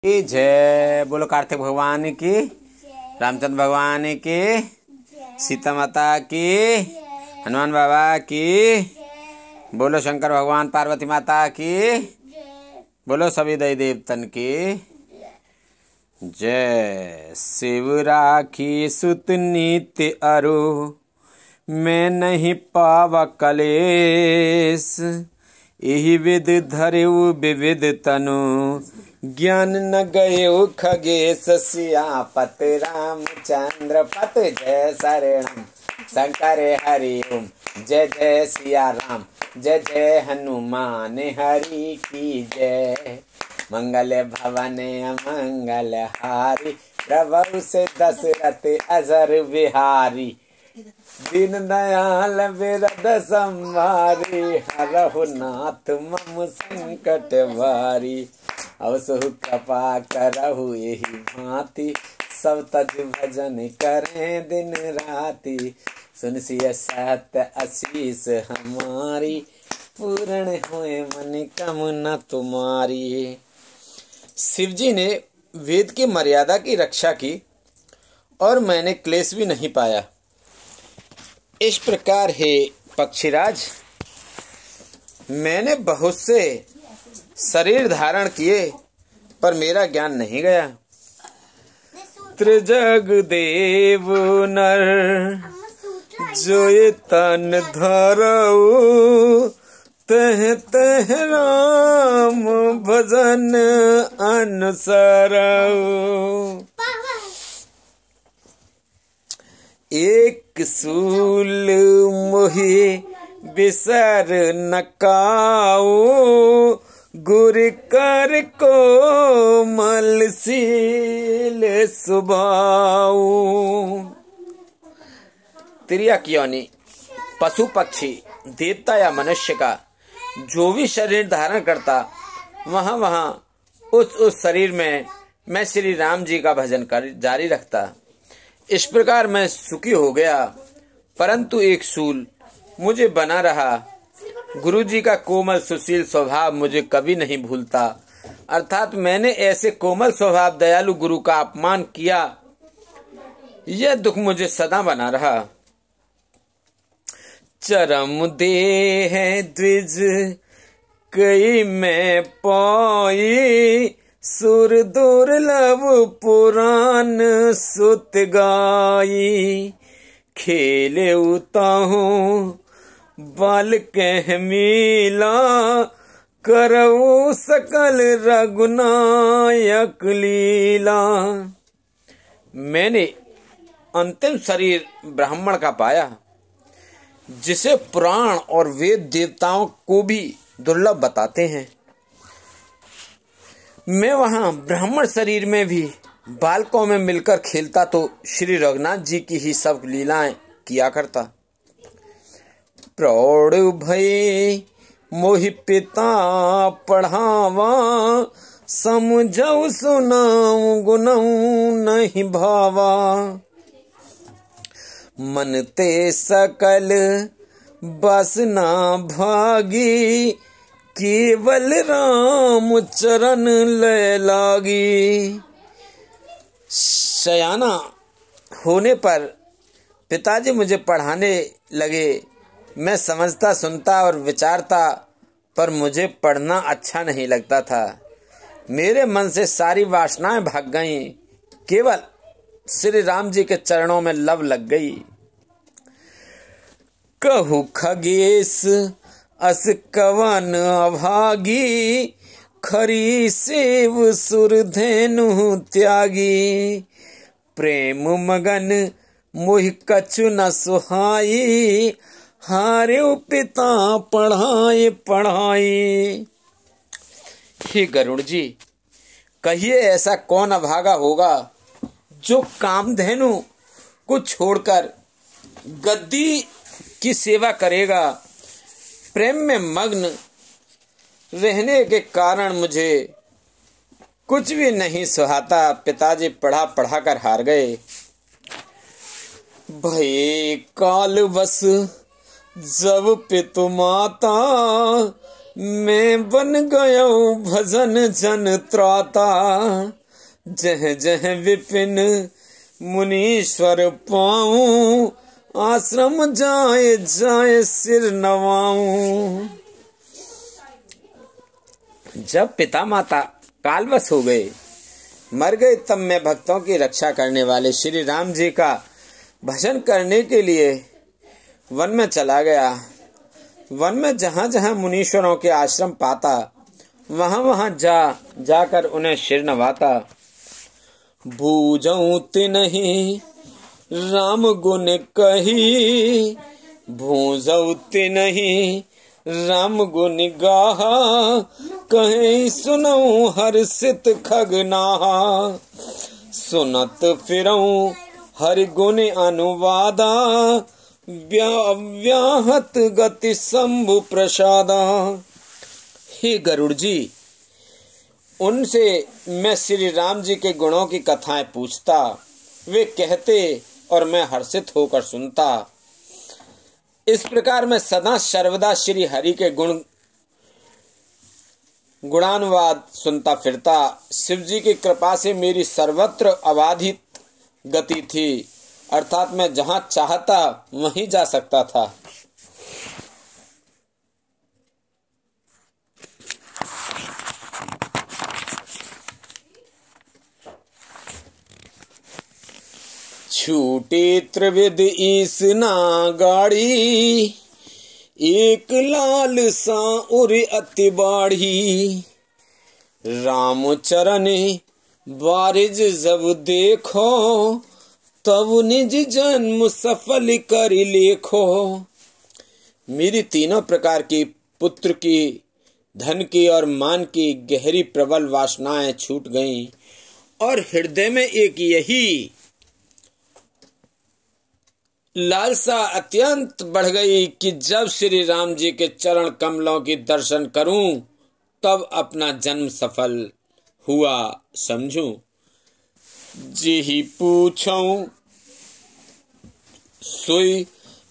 जय बोलो कार्तिक भगवान की, रामचंद्र भगवान की, सीता माता की, हनुमान बाबा की, बोलो शंकर भगवान पार्वती माता की, बोलो सभी देवी देवतन की जय। शिव राखी सुत नित्य अरु, मैं नहीं पावा कलेश, यही विध धरेउ विविध तनु, ज्ञान न गये खगेश। सियापत रामचंद्र पत जय शरणम, शंकर हरि ओम जय जय सिया राम, जय जय हनुमान हरि की जय। मंगल भवन मंगल हारी, प्रभु से दशरथ अजर बिहारी, दीन दयाल विरद संवारी, हरहु नाथ मम संकट भारी। अवसु कृपा करहु यही भांति, सब तज भजन करें दिन राति। सुन सिय सत्य आशीष हमारी, पूर्ण होए मन कामना तुम्हारी। शिव जी ने वेद की मर्यादा की रक्षा की और मैंने क्लेश भी नहीं पाया। इस प्रकार हे पक्षीराज, मैंने बहुत से शरीर धारण किए पर मेरा ज्ञान नहीं गया। त्रिजग देव नर जो तन धरऊ, तह तह राम भजन अनुसरऊ। एक सूल मोहि बिसर नकाऊ, गुर कर को मलसील सुभाऊ। त्रियाकियोनि पशु पक्षी देवता या मनुष्य का जो भी शरीर धारण करता, वहां उस शरीर में मैं श्री राम जी का भजन कर जारी रखता। इस प्रकार मैं सुखी हो गया, परंतु एक सूल मुझे बना रहा। गुरु जी का कोमल सुशील स्वभाव मुझे कभी नहीं भूलता, अर्थात मैंने ऐसे कोमल स्वभाव दयालु गुरु का अपमान किया, यह दुख मुझे सदा बना रहा। चरम देह द्विज कई मैं पाई, सुर दुर्लभ पुराण सुत गाई। खेले उताहू बाल कह मीला, करऊ सकल रघुनायक लीला। मैंने अंतिम शरीर ब्राह्मण का पाया, जिसे पुराण और वेद देवताओं को भी दुर्लभ बताते हैं। मैं वहां ब्राह्मण शरीर में भी बालकों में मिलकर खेलता तो श्री रघुनाथ जी की ही सब लीलाएं किया करता। प्रौढ़ भय मोहि पिता पढ़ावा, समझऊ सुनाऊ गुनऊ नहीं भावा। मन ते सकल बसना भागी, केवल राम चरण ले लागी। सयाना होने पर पिताजी मुझे पढ़ाने लगे। मैं समझता सुनता और विचारता, पर मुझे पढ़ना अच्छा नहीं लगता था। मेरे मन से सारी वासनाएं भाग गईं, केवल श्री राम जी के चरणों में लव लग गई। कहु खगेश अस कवन अभागी, खरी सेव सुर धेनु त्यागी। प्रेम मगन मोहि कछु न सुहाई, हारे पिता पढ़ाए पढ़ाई। हे गरुड़ जी, कहिए ऐसा कौन अभागा होगा जो कामधेनु को छोड़कर गद्दी की सेवा करेगा। प्रेम में मग्न रहने के कारण मुझे कुछ भी नहीं सुहाता। पिताजी पढ़ा पढ़ा कर हार गए। भय काल बस जब पितु माता, मैं बन गयो भजन जन त्राता, जह जह विपिन मुनीश्वर पाऊं, आश्रम जाए जाए सिर नवाऊं। जब पिता माता कालवश हो गए, मर गए, तब मैं भक्तों की रक्षा करने वाले श्री राम जी का भजन करने के लिए वन में चला गया। वन में जहाँ जहाँ मुनीश्वरों के आश्रम पाता, वहाँ वहाँ जाकर उन्हें सिर नवाता। बूझऊं तिन्हि राम गुण कही, भूजऊ तिन्हि राम गुण गाहा, कहीं सुनऊं हर्षित खगनाहा, सुनत फिरऊं हरि गुण अनुवादा, व्याहत गति शंभु प्रसादा। हे गरुड़ जी, उनसे मैं श्री राम जी के गुणों की कथाएं पूछता, वे कहते और मैं हर्षित होकर सुनता। इस प्रकार मैं सदा सर्वदा श्री हरि के गुणानुवाद सुनता फिरता। शिव जी की कृपा से मेरी सर्वत्र अबाधित गति थी, अर्थात मैं जहां चाहता वहीं जा सकता था। छूटे त्रिविध ईस ना गाड़ी, एक लाल सा उर अति बाढ़ी, राम चरण बारिज जब देखो, तब निज जन्म सफल कर लेखो। मेरी तीनों प्रकार की पुत्र की, धन की और मान की गहरी प्रबल वासनाएं छूट गईं, और हृदय में एक यही लालसा अत्यंत बढ़ गई कि जब श्री राम जी के चरण कमलों की दर्शन करूं, तब अपना जन्म सफल हुआ समझूं। जेहि पूछऊं सोई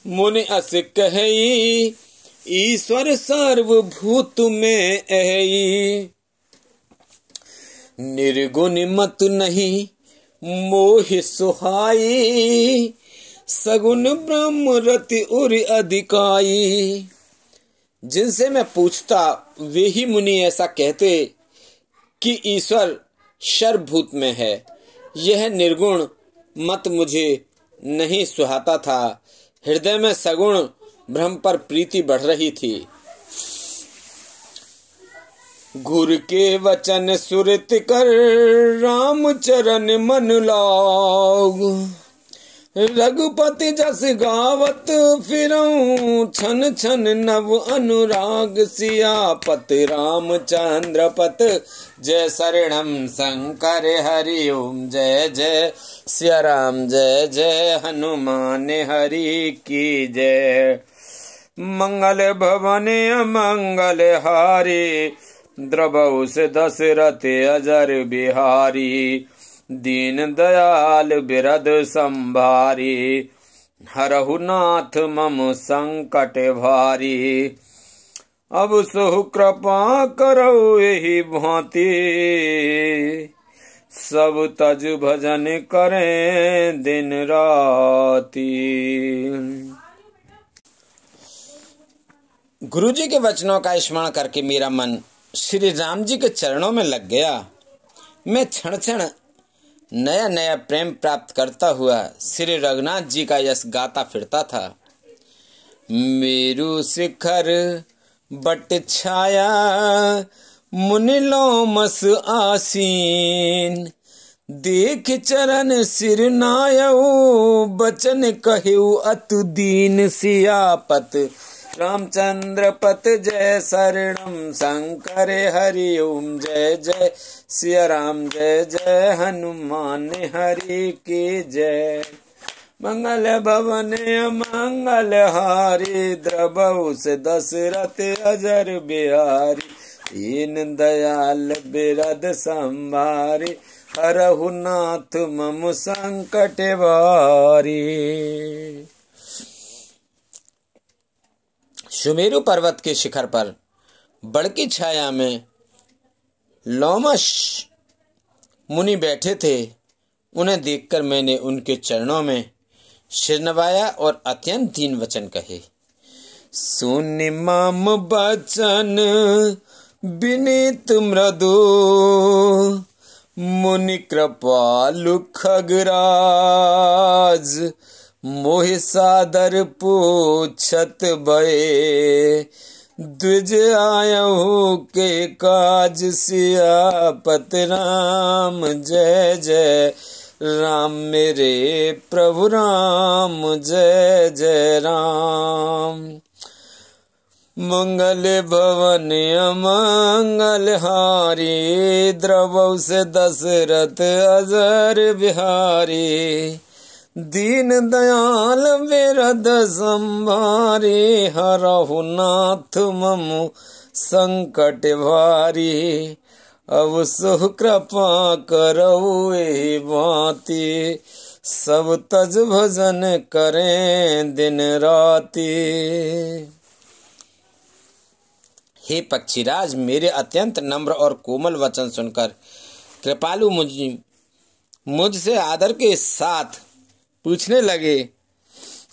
मुनि अस कही, ईश्वर सर्वभूत में अहि, निर्गुण मत नहीं मोहि सुहाई, सगुन ब्रह्म रति उर अधिकाई। जिनसे मैं पूछता वे ही मुनि ऐसा कहते कि ईश्वर सर्वभूत में है। यह निर्गुण मत मुझे नहीं सुहाता था। हृदय में सगुण ब्रह्म पर प्रीति बढ़ रही थी। गुरु के वचन सुरत कर, राम चरण मन लाग, रघुपति जस गावत फिरऊं, छन छन नव अनुराग, सियापत रामचंद्र पत, जय शरणम शंकर हरि ओम, जय जय सिया राम, जय जय हनुमान हरि की जय। मंगल भवन मंगल हारी, द्रवहु से दशरथ अजर बिहारी, दीन दयाल बिरद संभारी, हरहु नाथ मम संकट भारी। अब सोहु कृपा करौ एहि भांति, सब तज भजन करें दिन राति। गुरुजी के वचनों का स्मरण करके मेरा मन श्री राम जी के चरणों में लग गया। मैं क्षण क्षण नया नया प्रेम प्राप्त करता हुआ श्री रघुनाथ जी का यश गाता फिरता था। मेरु शिखर बट छाया, मुनि लोमस आसीन, देख चरण सिर नायऊ, बचन कहु अतु दीन, सियापत रामचंद्र पत, जय शरणम शंकर हरि ओम, जय जय सिया राम, जय जय हनुमान हरि की जय। मंगल भवन मंगल हारी, द्रवहु से दशरथ अजर बिहारी, दीन दयाल बिरद संभारी, हरहु नाथ मम संकट भारी। सुमेरु पर्वत के शिखर पर बड़ की छाया में लोमश मुनि बैठे थे। उन्हें देखकर मैंने उनके चरणों में सिर नवाया और अत्यंत दीन वचन कहे। सुनि मम बचन विनीत मृदु, मुनि कृपालु खगराज, मोहि सादर पूछत भये, द्विज आयहु के काज सियापत राम। जय जय राम मेरे प्रभु राम, जय जय राम। मंगल भवन अमंगल हारी, द्रवौ से दशरथ अजर बिहारी। दीन दयाल विरद संभारे, हरहु नाथ मम संकट भारी। अब सुख कृपा करहु एहि भांति, सब तज भजन करें दिन राति। हे पक्षीराज, मेरे अत्यंत नम्र और कोमल वचन सुनकर कृपालु मुझसे आदर के साथ पूछने लगे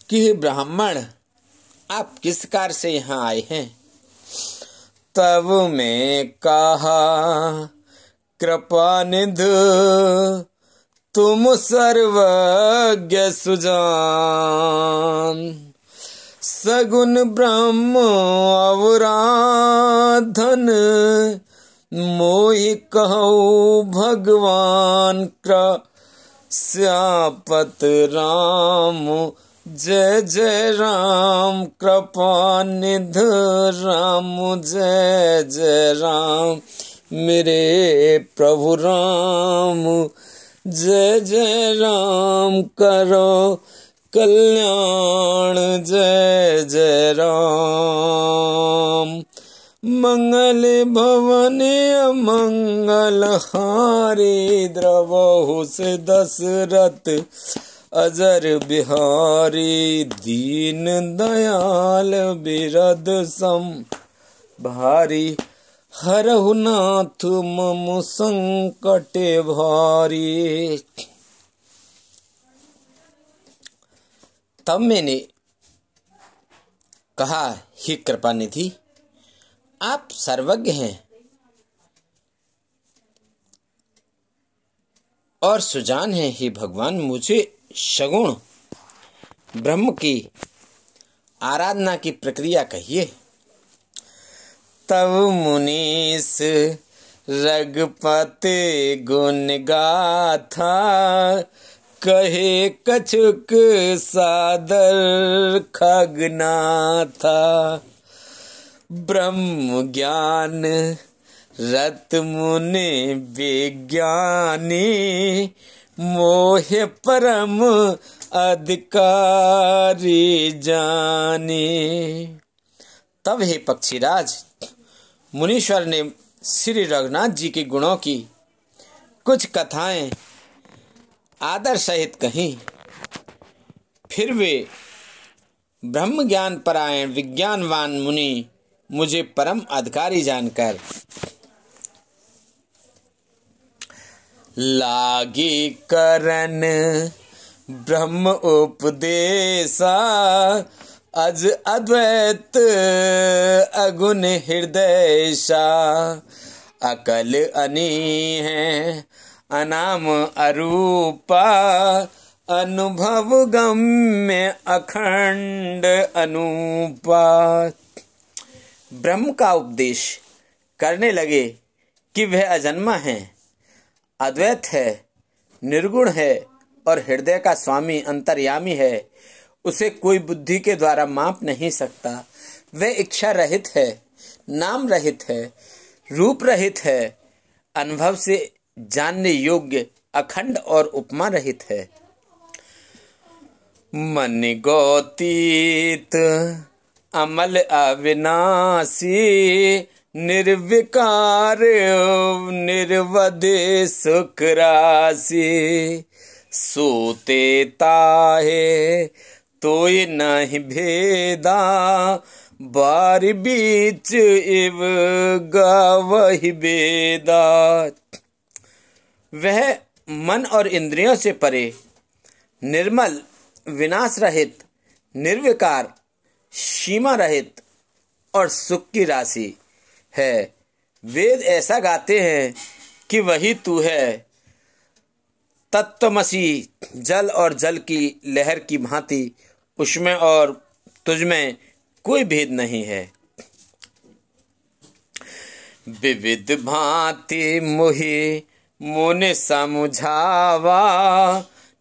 कि हे ब्राह्मण, आप किस कार्य से यहाँ आए हैं। तब मैं कहा, कृपा निधि तुम सर्वज्ञ सुजान, सगुन ब्रह्म अवराधन, मोहि कहु भगवान श्यापत राम। जय जय राम, कृपा निधि राम, जय जय राम मेरे प्रभु राम। जय जय राम, करो कल्याण, जय जय राम। मंगल भवन अमंगल हारी, द्रवहु से दशरथ अजर बिहारी। दीन दयाल बिरद सम भारी, हरहु नाथ मम संकट भारी। तब मैंने कहा, हे कृपा निधि, आप सर्वज्ञ हैं और सुजान हैं। हे भगवान, मुझे सगुण ब्रह्म की आराधना की प्रक्रिया कहिए। तब मुनीस रघुपति गुण गाथा, कहे कछुक सादर खगनाथा। ब्रह्म ज्ञान रत मुनि विज्ञानी, मोहे परम अधिकारी जानी। तब हे पक्षीराज, मुनीश्वर ने श्री रघुनाथ जी के गुणों की कुछ कथाएं आदर सहित कहीं। फिर वे ब्रह्म ज्ञान परायण विज्ञानवान मुनि मुझे परम अधिकारी जानकर लागी करन ब्रह्म उपदेशा, अज अद्वैत अगुण हृदयसा। अकल अनी है अनाम अरूपा, अनुभव गम्य अखंड अनूपा। ब्रह्म का उपदेश करने लगे कि वह अजन्मा है, अद्वैत है, निर्गुण है और हृदय का स्वामी अंतर्यामी है। उसे कोई बुद्धि के द्वारा माप नहीं सकता। वह इच्छा रहित है, नाम रहित है, रूप रहित है, अनुभव से जानने योग्य, अखंड और उपमा रहित है। मन गौतीत अमल अविनाशी, निर्विकार निर्वधि सुख राशि। सोते ताहे तोय नहीं भेदा, बार बीच इव गावहि बेदा। वह मन और इंद्रियों से परे, निर्मल, विनाश रहित, निर्विकार, सीमा रहित और सुख की राशि है। वेद ऐसा गाते हैं कि वही तू है। तत्त्वमसि जल और जल की लहर की भांति उसमें और तुझमें कोई भेद नहीं है। विविध भांति मोहि मुनि समझावा,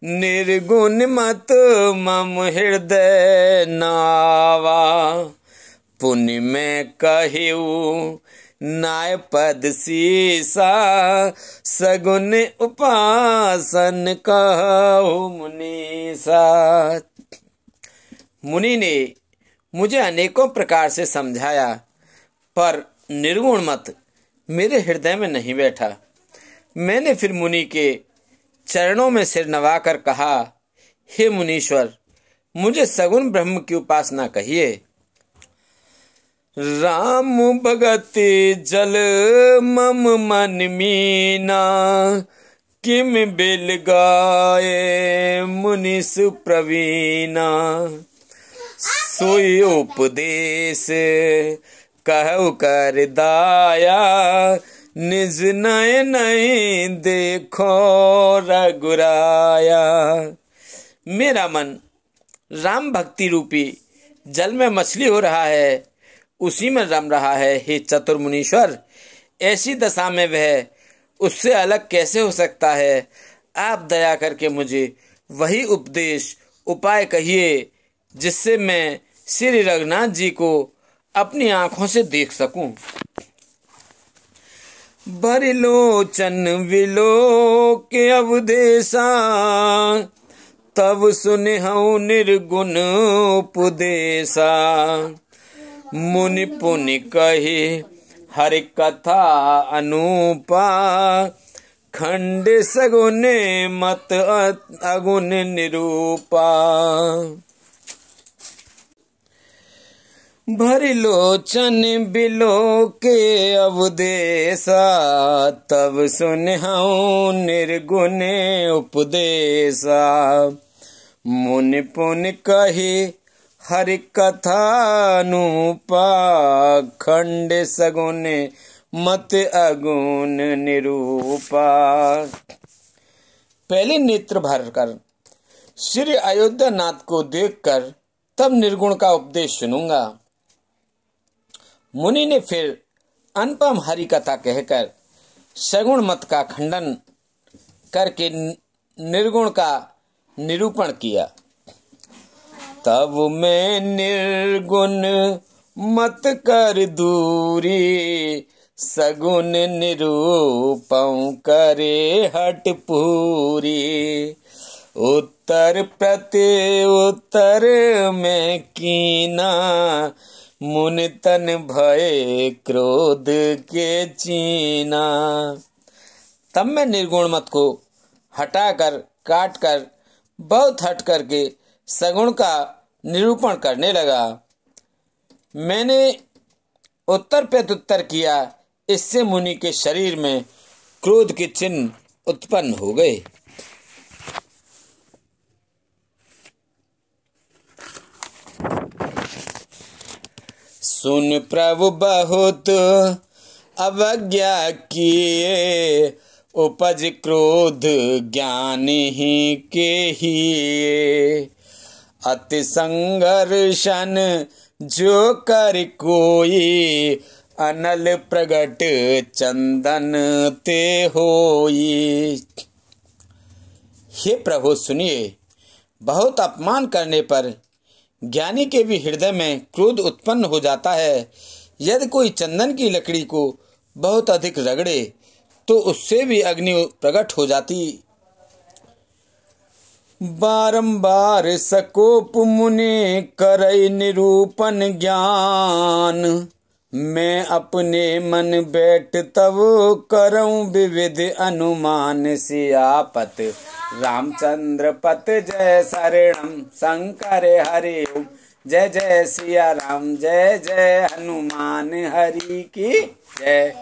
निर्गुण मत मम हृदय नावा। पुण्य में कहिऊ नाय पद सीसा, सगुन उपासन कहु मुनीसा। मुनि ने मुझे अनेकों प्रकार से समझाया, पर निर्गुण मत मेरे हृदय में नहीं बैठा। मैंने फिर मुनि के चरणों में सिर नवाकर कहा, हे मुनीश्वर, मुझे सगुण ब्रह्म की उपासना कहिए। राम भगति जल मम मन मीना, किम बिल गाए मुनिस प्रवीणा। सोई उपदेश कहु कर दाया, निज नय नहीं देखो रघुराया। मेरा मन राम भक्ति रूपी जल में मछली हो रहा है, उसी में रम रहा है। हे चतुर मुनीश्वर, ऐसी दशा में वह उससे अलग कैसे हो सकता है? आप दया करके मुझे वही उपदेश उपाय कहिए, जिससे मैं श्री रघुनाथ जी को अपनी आंखों से देख सकूं। बरिलोचन विलोक अवदेशा, तब सुनिहु निर्गुण उपदेशा। मुनि पुनि कहि हरि कथा अनूपा, खंड सगुन मत अगुन निरूपा। भरिलोचन बिलोके अवदेशा, तब सुनिहु निर्गुण उपदेशा। मुनि पुनि कहि हरि कथानुपा, खंड सगुन मत अगुन निरूपा। पहले नेत्र भरकर श्री अयोध्या नाथ को देखकर तब निर्गुण का उपदेश सुनूंगा। मुनि ने फिर अनुपम हरि कथा कहकर सगुण मत का खंडन करके निर्गुण का निरूपण किया। तब मैं निर्गुण मत कर दूरी, सगुन निरूपं करे हट पूरी। उत्तर प्रति उत्तर में कीना, मुनि तन भय क्रोध के चीना। तब मैं निर्गुण मत को हटाकर काट कर बहुत हट करके सगुण का निरूपण करने लगा। मैंने उत्तर प्रत्युत्तर किया, इससे मुनि के शरीर में क्रोध के चिन्ह उत्पन्न हो गए। सुन प्रभु बहुत अवज्ञा किए, उपज क्रोध ज्ञान ही के ही। अति संघर्षण जो कर कोई, अनल प्रगट चंदन ते होई। हे प्रभु सुनिए, बहुत अपमान करने पर ज्ञानी के भी हृदय में क्रोध उत्पन्न हो जाता है। यदि कोई चंदन की लकड़ी को बहुत अधिक रगड़े तो उससे भी अग्नि प्रकट हो जाती। बारंबार सकोप मुनि करई निरूपण ज्ञान, मैं अपने मन बैठ तब करऊं विविध अनुमान। सियापत रामचंद्र पत जय शरणम, शंकर हरि जय जय सिया राम, जय जय हनुमान हरि की जय।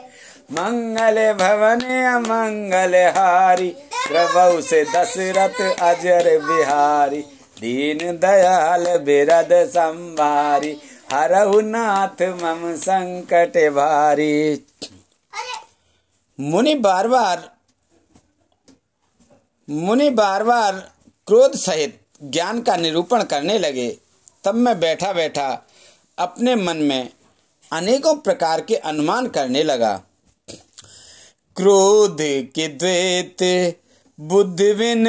मंगल भवन अमंगल हारी, प्रभु से दशरथ अजर बिहारी। दीन दयाल बिरद संभारी, हरहु नाथ मम संकट भारी। मुनि बार बार क्रोध सहित ज्ञान का निरूपण करने लगे। तब मैं बैठा बैठा अपने मन में अनेकों प्रकार के अनुमान करने लगा। क्रोध के द्वैत बुद्धि बिन,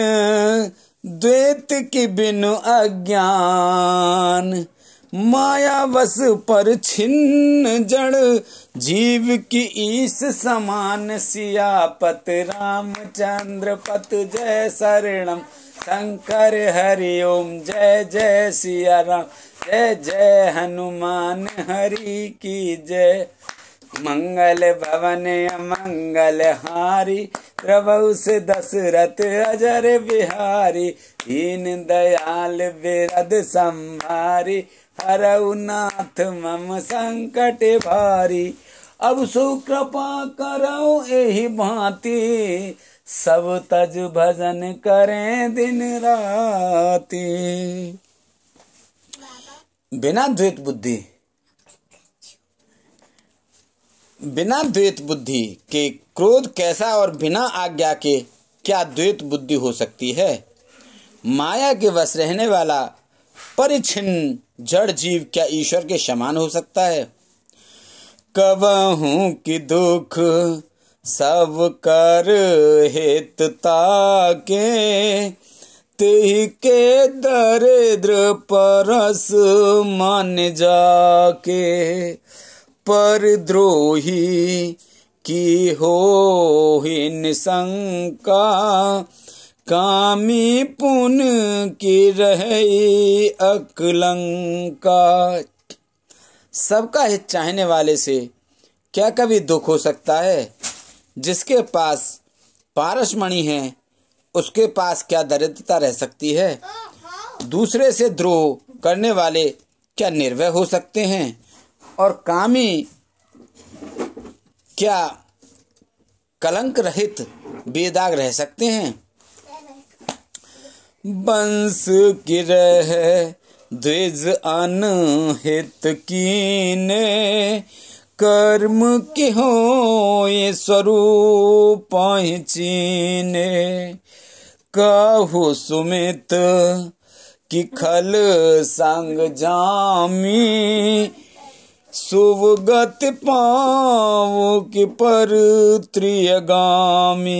द्वैत के बिनु अज्ञान। माया वश पर छिन्न जड़, जीव की ईश समान। सियापत रामचंद्र पत, जय शरणम शंकर हरि ओम। जय जय सिया राम, जय जय हनुमान हरि की जय। मंगल भवन अमंगल हारी, प्रभु से दशरथ अजर बिहारी। दीन दयाल बिरद संभारी, हरहु नाथ मम संकट भारी। अब सो कृपा करो एहि भांति, सब तज भजन करें दिन राति। बिना द्वैत बुद्धि के क्रोध कैसा, और बिना आज्ञा के क्या द्वैत बुद्धि हो सकती है। माया के वश रहने वाला परिच्छिन्न जड़ जीव क्या ईश्वर के समान हो सकता है। कबहू की दुख सब कर हित ताके, तेहि के दरिद्र परस मान जाके। पर द्रोही की होहि निशंका, कामी पुण्य की रहे अकलंका। सबका हित चाहने वाले से क्या कभी दुख हो सकता है। जिसके पास पारसमणि है, उसके पास क्या दरिद्रता रह सकती है। दूसरे से द्रोह करने वाले क्या निर्भय हो सकते हैं, और कामी क्या कलंक रहित बेदाग रह सकते हैं। बंस की रह द्विज अनहित कीने, कर्म के हो ये स्वरूप चीने। काहू सुमित की खल संग जामी, शुभ गति पाओ कि पर त्रियगामी।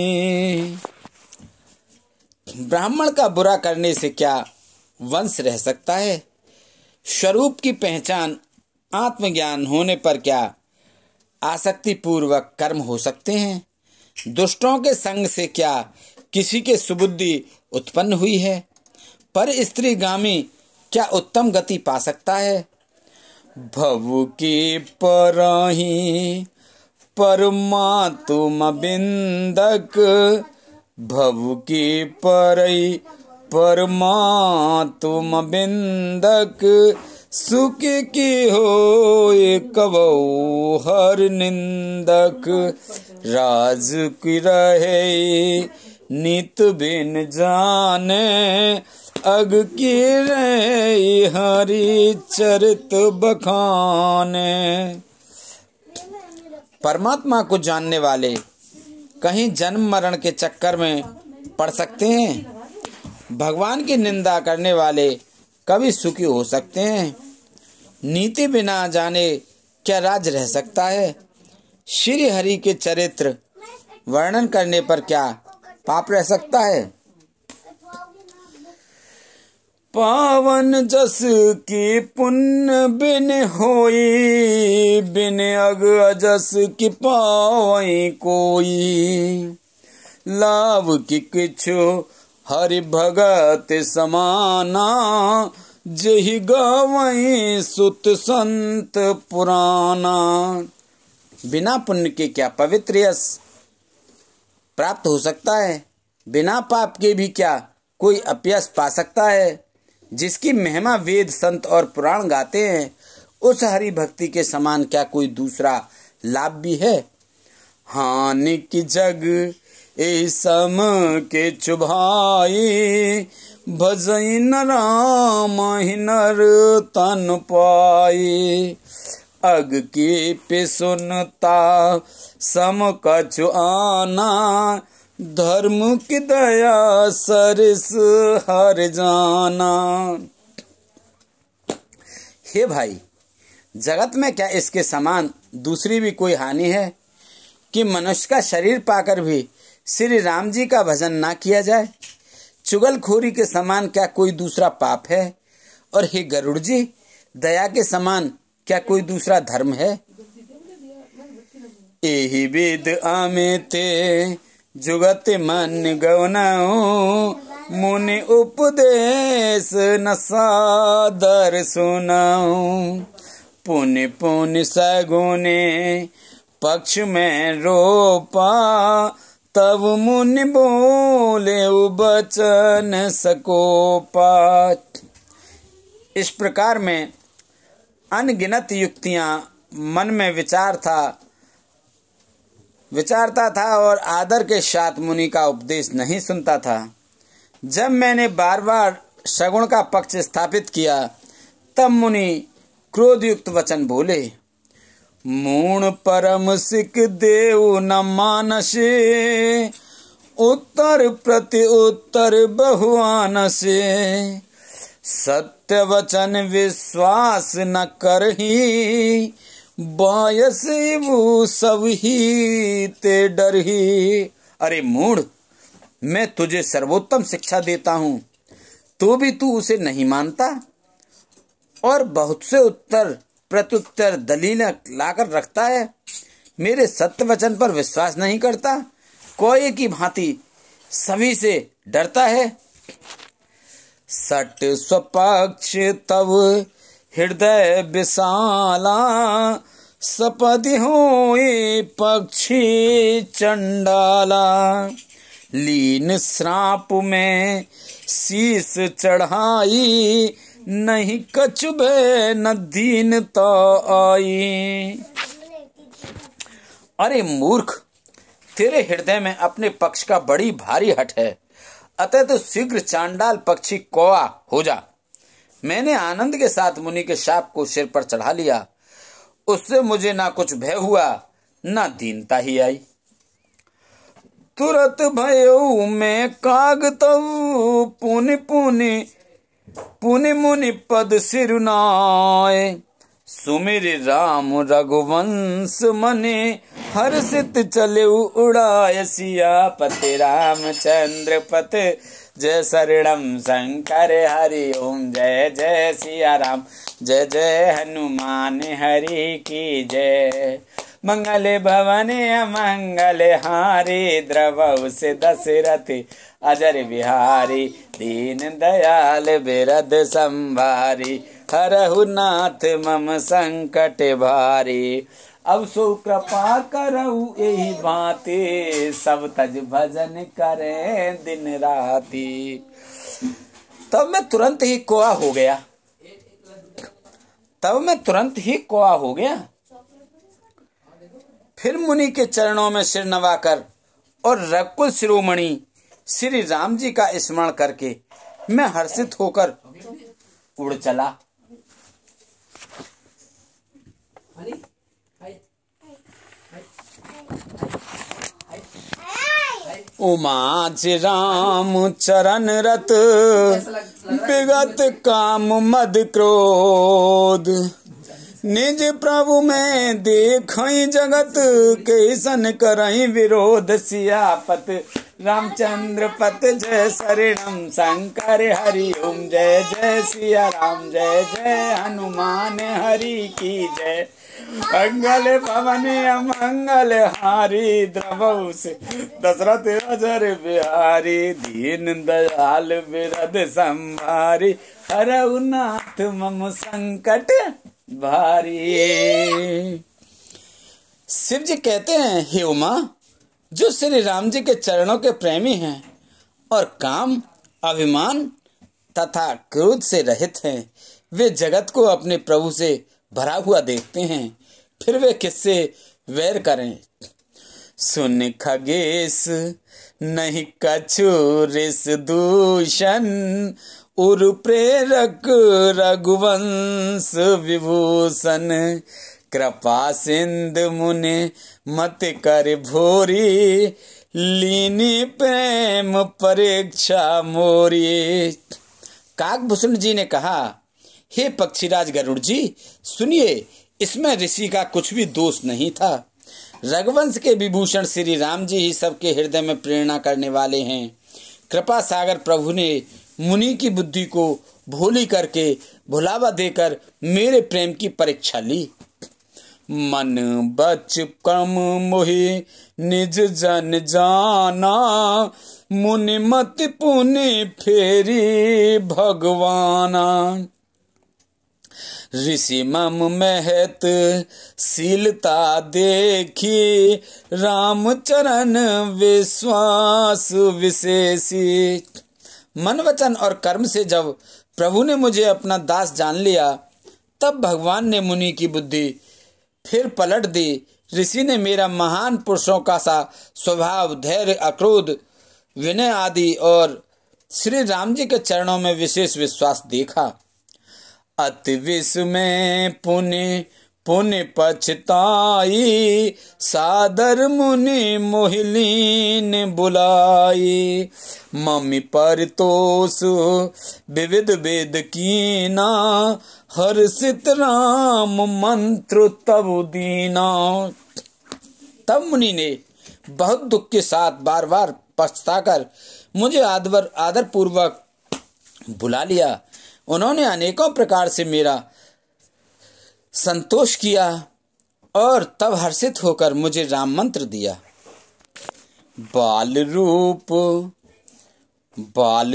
ब्राह्मण का बुरा करने से क्या वंश रह सकता है। स्वरूप की पहचान आत्मज्ञान होने पर क्या आसक्ति पूर्वक कर्म हो सकते हैं। दुष्टों के संग से क्या किसी के सुबुद्धि उत्पन्न हुई है। पर स्त्रीगामी क्या उत्तम गति पा सकता है। भव की परहि परमात्म बिंदक, भव की परई परमात्म बिंदक। सुख की हो कबहु हर निंदक, राज की रहे नित बिन जाने। अग की रहे हरि चरित बखाने। परमात्मा को जानने वाले कहीं जन्म मरण के चक्कर में पड़ सकते हैं। भगवान की निंदा करने वाले कभी सुखी हो सकते हैं। नीति बिना जाने क्या राज रह सकता है। श्री हरि के चरित्र वर्णन करने पर क्या पाप रह सकता है। पावन जस की पुण्य बिन होई, बिन अग अजस की पावई कोई। लाभ की किछु हरि भगत समाना, जहि गावई सुत संत पुराना। बिना पुण्य के क्या पवित्र यश प्राप्त हो सकता है। बिना पाप के भी क्या कोई अपयश पा सकता है। जिसकी महिमा वेद संत और पुराण गाते हैं, उस हरि भक्ति के समान क्या कोई दूसरा लाभ भी है? हानि की जग ए सम के चुभाई, भजई न राम ही नर तन पाई। अग की पे सुनता सम कछु आना, धर्म की दया सरस हर जाना। हे भाई, जगत में क्या इसके समान दूसरी भी कोई हानि है कि मनुष्य का शरीर पाकर भी श्री राम जी का भजन ना किया जाए? चुगलखोरी के समान क्या कोई दूसरा पाप है? और हे गरुड़ जी, दया के समान क्या कोई दूसरा धर्म है? एहि विद आमेते जुगत मन गवनाओ, मुनि उपदेश न सादर सुनाऊं। पुनि पुनि सगुने पक्ष में रोपा, तब मुनि बोले बचन सकोपा। इस प्रकार में अनगिनत युक्तियां मन में विचारता था और आदर के साथ मुनि का उपदेश नहीं सुनता था। जब मैंने बार बार सगुण का पक्ष स्थापित किया, तब मुनि क्रोधयुक्त वचन बोले। मूण परम सिक देव न मानसे, उत्तर प्रति उत्तर बहुआनसे। सत्य वचन विश्वास न करही, बायस वो सब ही ते डरही। अरे मूढ़, मैं तुझे सर्वोत्तम शिक्षा देता हूँ, तो भी तू उसे नहीं मानता और बहुत से उत्तर प्रत्युत्तर दलील लाकर रखता है। मेरे सत्य वचन पर विश्वास नहीं करता, कोई की भांति सभी से डरता है। सट स्वपक्ष तव हृदय विशाला, सपदि होए पक्षी चंडाला। लीन श्राप में शीस चढ़ाई, नहीं कछु भय न दीन तो आई। अरे मूर्ख, तेरे हृदय में अपने पक्ष का बड़ी भारी हट है, अतः तो शीघ्र चांडाल पक्षी कौआ हो जा। मैंने आनंद के साथ मुनि के शाप को सिर पर चढ़ा लिया। उससे मुझे ना कुछ भय हुआ, ना दीनता ही आई। तुरत भयो मैं काग तऊ, पुनि पुनि पुनि मुनि पद सिरुनाय। सुमिर राम रघुवंश मने, हर्षित चले उड़ाय। सियापति रामचंद्र पत, जय शरणम शंकर हरि ओम। जय जय सिया राम, जय जय हनुमान हरि की जय। मंगल भवन अमंगल हारी, द्रवौ से दशरथ अजर बिहारी। दीन दयाल बिरद संभारी, हरहु नाथ मम संकट भारी। अब सो कृपा करऊ एहि भांति, सब तज भजन करे दिन राती। तब मैं तुरंत ही कोआ हो गया। फिर मुनि के चरणों में सिर नवाकर और रघुकुल शिरोमणि श्री राम जी का स्मरण करके मैं हर्षित होकर उड़ चला। उमाच राम चरण रत, विगत काम मद क्रोध। निज प्रभु में देखई जगत, कैसन करई विरोध। सियापत रामचंद्र पत, जय शरणम शंकर हरि ओम। जय जय सिया राम, जय जय हनुमान हरि की जय। मंगल भवन अमंगल हारी, द्रवौ से दशरथ अजर बिहारी। दीन दयाल बिरद संभारी, हरहु नाथ मम संकट भारी। शिव जी कहते हैं, हे उमा, जो श्री राम जी के चरणों के प्रेमी हैं और काम, अभिमान तथा क्रोध से रहित हैं, वे जगत को अपने प्रभु से भरा हुआ देखते हैं, फिर वे किससे वैर करें। सुन खगेश नहीं कछु रिस दूषण, उर प्रेरक रघुवंश विभूषण। कृपा सिंधु मुनि मत कर भोरी, लीनी प्रेम परीक्षा मोरी। काकभूषण जी ने कहा, हे पक्षीराज गरुड़ जी, सुनिए, इसमें ऋषि का कुछ भी दोष नहीं था। रघुवंश के विभूषण श्री राम जी ही सबके हृदय में प्रेरणा करने वाले हैं। कृपा सागर प्रभु ने मुनि की बुद्धि को भोली करके भुलावा देकर मेरे प्रेम की परीक्षा ली। मन बच कम मोहि निज जन जाना, मुनि मति पुनि फेरी भगवाना। ऋषि मम महत शीलता देखी, राम चरण विश्वास विशेषी। मन वचन और कर्म से जब प्रभु ने मुझे अपना दास जान लिया, तब भगवान ने मुनि की बुद्धि फिर पलट दी। ऋषि ने मेरा महान पुरुषों का सा स्वभाव, धैर्य, अक्रोध, विनय आदि और श्री राम जी के चरणों में विशेष विश्वास देखा। अति विस्मय पुनि पुनि पछताई, सादर मुनि मोहिलीन बुलाई। मम्मी परितोष विविध वेद कीना, हर्षित राम मंत्र तब दीना। तब मुनि ने बहुत दुख के साथ बार बार पछताकर मुझे आदर पूर्वक बुला लिया। उन्होंने अनेकों प्रकार से मेरा संतोष किया और तब हर्षित होकर मुझे राम मंत्र दिया। बाल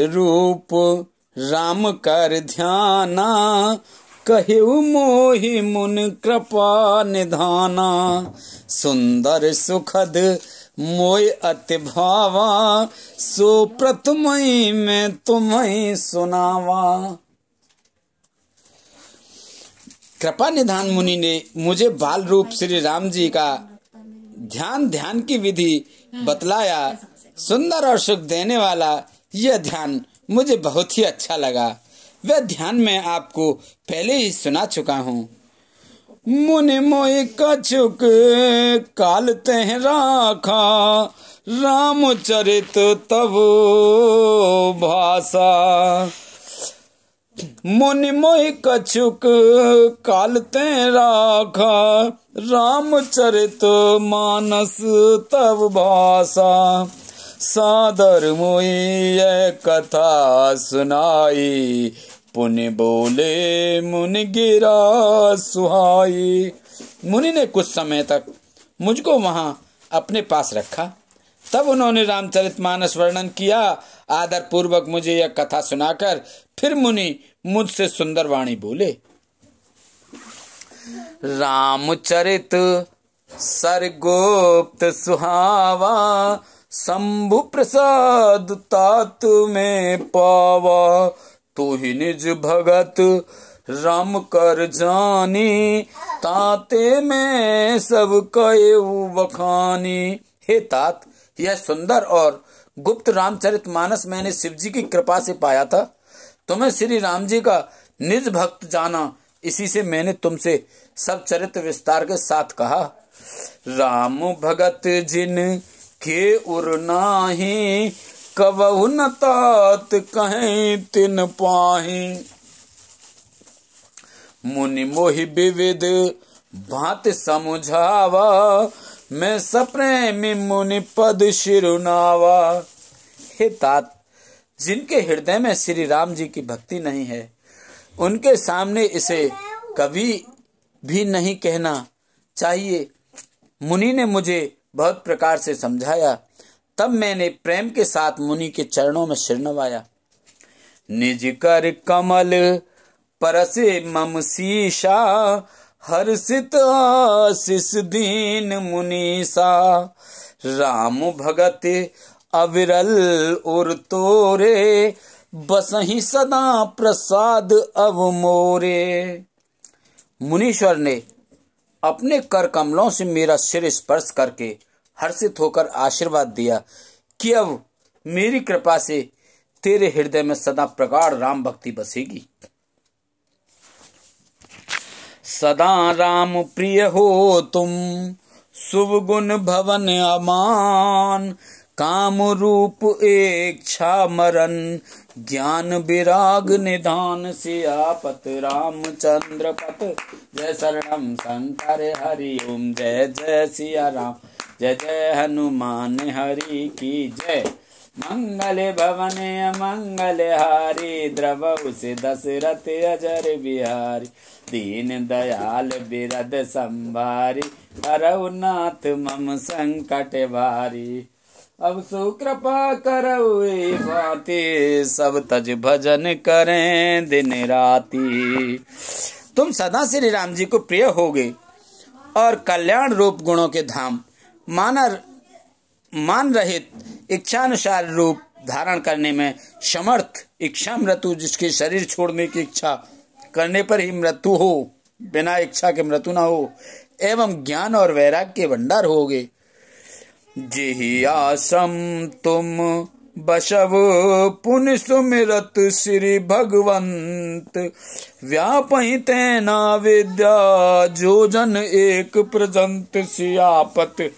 रूप राम कर ध्याना, कहेउ मोहि मुन कृपा निधाना। सुंदर सुखद मोय अति भावा, सो प्रथमहि मैं तुम्हें सुनावा। कृपा निधान मुनि ने मुझे बाल रूप श्री राम जी का ध्यान की विधि बतलाया। सुंदर और सुख देने वाला यह ध्यान मुझे बहुत ही अच्छा लगा। वह ध्यान मैं आपको पहले ही सुना चुका हूँ। मुनि मोहि कछुक काल तह राखा, रामचरित तब भाषा। मुनि मोहि कछुक काल तह राखा, रामचरित मानस तब भाषा। सादर मोहि यह कथा सुनाई, पुनि बोले मुनि गिरा सुहाई। मुनि ने कुछ समय तक मुझको वहां अपने पास रखा। तब उन्होंने रामचरितमानस वर्णन किया। आदर पूर्वक मुझे यह कथा सुनाकर फिर मुनि मुझसे सुंदर वाणी बोले। रामचरित सरगुप्त सुहावा, शंभु प्रसाद तात में पावा। तू ही निज भगत राम कर जानी, ताते में सब कएउ बखानी। हे तात, यह सुंदर और गुप्त रामचरित मानस मैंने शिव जी की कृपा से पाया था। तुम्हें श्री राम जी का निज भक्त जाना, इसी से मैंने तुमसे सब चरित्र विस्तार के साथ कहा। राम भगत जिन के उर नाही, कबहु न तात कहीं तिन पाही। मुनि मोहि विविध भांति समझावा, मैं सप्रेमी मुनि पद शिरुनावा। हे तात, जिनके हृदय में श्री राम जी की भक्ति नहीं है, उनके सामने इसे कभी भी नहीं कहना चाहिए। मुनि ने मुझे बहुत प्रकार से समझाया। तब मैंने प्रेम के साथ मुनि के चरणों में सिर नवाया। निज कर कमल परसे मम शीशा, हर्षित आशीष दीन मुनीसा। राम भगत अविरल उर तोरे, बसहि सदा प्रसाद अव मोरे। मुनीश्वर ने अपने कर कमलों से मेरा सिर स्पर्श करके हर्षित होकर आशीर्वाद दिया कि अब मेरी कृपा से तेरे हृदय में सदा प्रगाढ़ राम भक्ति बसेगी। सदा राम प्रिय हो तुम, शुभ गुण भवन अमान, काम रूप इच्छा मरण, ज्ञान विराग निधान, सियापत रामचंद्र पत, जय शरणम शंकर हरि ओम, जय जय सिया राम, जय जय हनुमान हरि की जय। मंगल भवन मंगल हारी, द्रवहु से दशरथ अजर बिहारी, दीन दयाल बिरद संभारी, हरहु नाथ मम संकट भारी। अब सुकृपा करऊ भांति, सब तज भजन करें दिन राति। तुम सदा श्री राम जी को प्रिय होगे और कल्याण रूप गुणों के धाम मान रहित इच्छानुसार रूप धारण करने में समर्थ, इच्छा मृत्यु, जिसके शरीर छोड़ने की इच्छा करने पर ही मृत्यु हो, बिना इच्छा के मृत्यु न हो, एवं ज्ञान और वैराग्य के भंडार होगे। जेहि आश्रम तुम बसव पुनि सुमिरत श्री भगवंत, व्यापहि तेना विद्या जो जन एक प्रजंत, सियापत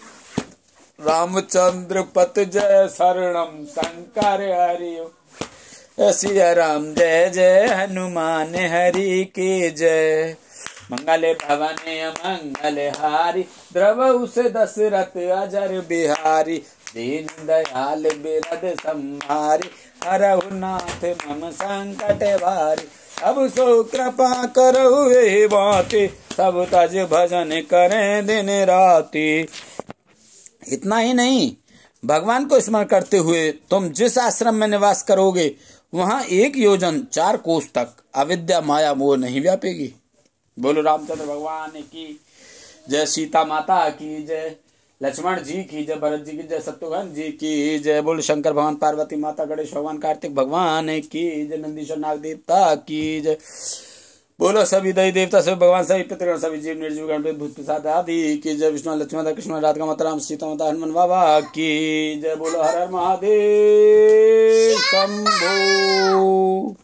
रामचंद्र पत, जय शरणम शंकर हरि। सिया राम जय जय हनुमान हरि के जय। मंगल भवन मंगल हारी, द्रवहु से दशरथ अजर बिहारी, दीन दयाल बिरद संहारी, हरहु नाथ मम संकट भारी। अब सो कृपा करहु एहि भांति, सब तज भजन करें दिन राति। इतना ही नहीं, भगवान को स्मरण करते हुए तुम जिस आश्रम में निवास करोगे, वहां 1 योजन 4 कोस तक अविद्या माया मोह नहीं व्यापेगी। बोलो रामचंद्र भगवान की जय, सीता माता की जय, लक्ष्मण जी की जय, भरत जी की जय, शत्रुघ्न जी की जय। बोलो शंकर भगवान, पार्वती माता, गणेश भगवान, कार्तिक भगवान की जय, नंदीश्वर नाग देवता की जय। बोलो सभी देवी देवता, सभी भगवान, सभी पितृगण, सभी जीव निर्जीव गण भूत प्रसाद आदि की जय। विष्णु लक्ष्मण कृष्ण राधिका माता राम सीता माता हनुमान बाबा की जय। बोलो हर हर महादेव शंभो।